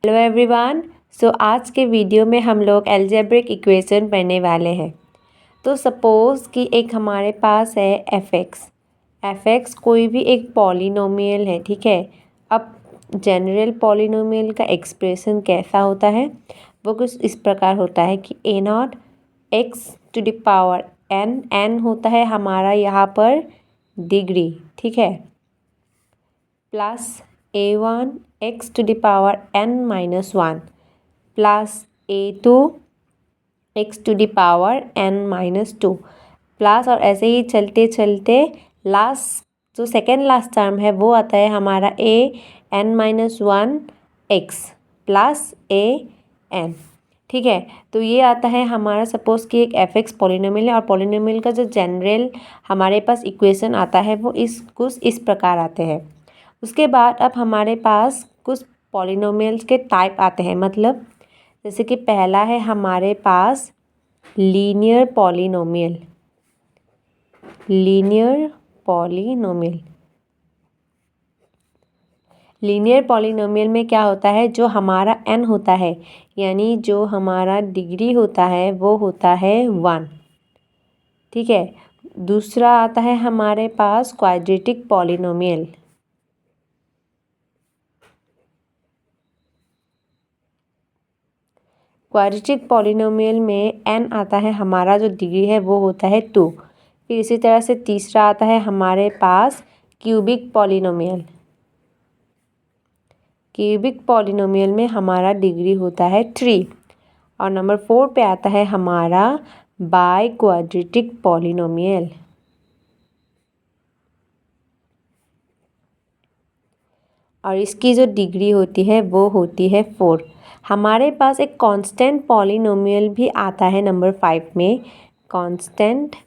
Hello everyone. सो आज के video में हम लोग अलजेब्रिक इक्वेशन पढ़ने वाले हैं। तो सपोज़ कि एक हमारे पास है एफ एक्स कोई भी एक पॉलिनोमियल है, ठीक है। अब जनरल पॉलिनोमियल का एक्सप्रेशन कैसा होता है, वो कुछ इस प्रकार होता है कि a0 x⁴ n होता है हमारा यहाँ पर डिग्री, ठीक है, plus a1 x⁻n−1 plus a2 x⁻n−2 plus, और ऐसे ही चलते चलते लास्ट जो सेकेंड लास्ट टर्म है वो आता है हमारा an−1 x प्लस an, ठीक है। तो ये आता है हमारा, सपोज़ कि एक f(x) पॉलिनोमियल है और पॉलिनोमियल का जो जनरल हमारे पास इक्वेशन आता है वो कुछ इस प्रकार आते हैं। उसके बाद अब हमारे पास कुछ पॉलिनोमियल्स के टाइप आते हैं, मतलब जैसे कि पहला है हमारे पास लीनियर पॉलिनोमियल। लीनियर पॉलिनोमियल में क्या होता है, जो हमारा n होता है यानी जो हमारा डिग्री होता है वो होता है 1, ठीक है। दूसरा आता है हमारे पास क्वाड्रेटिक पॉलिनोमियल। क्वाड्रेटिक पॉलिनोमियल में n आता है हमारा, जो डिग्री है वो होता है 2। फिर इसी तरह से तीसरा आता है हमारे पास क्यूबिक पॉलिनोमियल। क्यूबिक पॉलिनोमियल में हमारा डिग्री होता है 3। और नंबर 4 पे आता है हमारा बाई क्वाड्रेटिक पॉलिनोमियल। और इसकी जो डिग्री होती है वो होती है 4। हमारे पास एक कांस्टेंट पॉलिनोमियल भी आता है नंबर 5 में।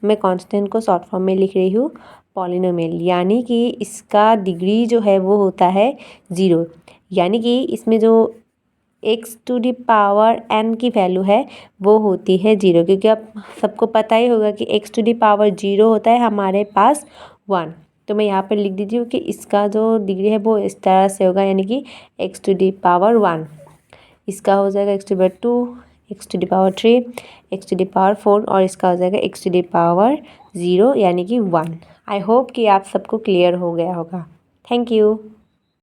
मैं कांस्टेंट को शॉर्ट फॉर्म में लिख रही हूँ पॉलिनोमियल, यानी कि इसका डिग्री जो है वो होता है 0, यानी कि इसमें जो x⁻n की वैल्यू है वो होती है 0, क्योंकि अब सबको पता ही होगा कि x⁻0 होता है हमारे पास 1। तो मैं यहाँ पर लिख देती हूँ कि इसका जो डिग्री है वो इस तरह से होगा, यानी कि x⁻1, इसका हो जाएगा x⁻2, x⁻3, x⁻4 और इसका हो जाएगा x⁻0 यानी कि 1। आई होप कि आप सबको क्लियर हो गया होगा। Thank you.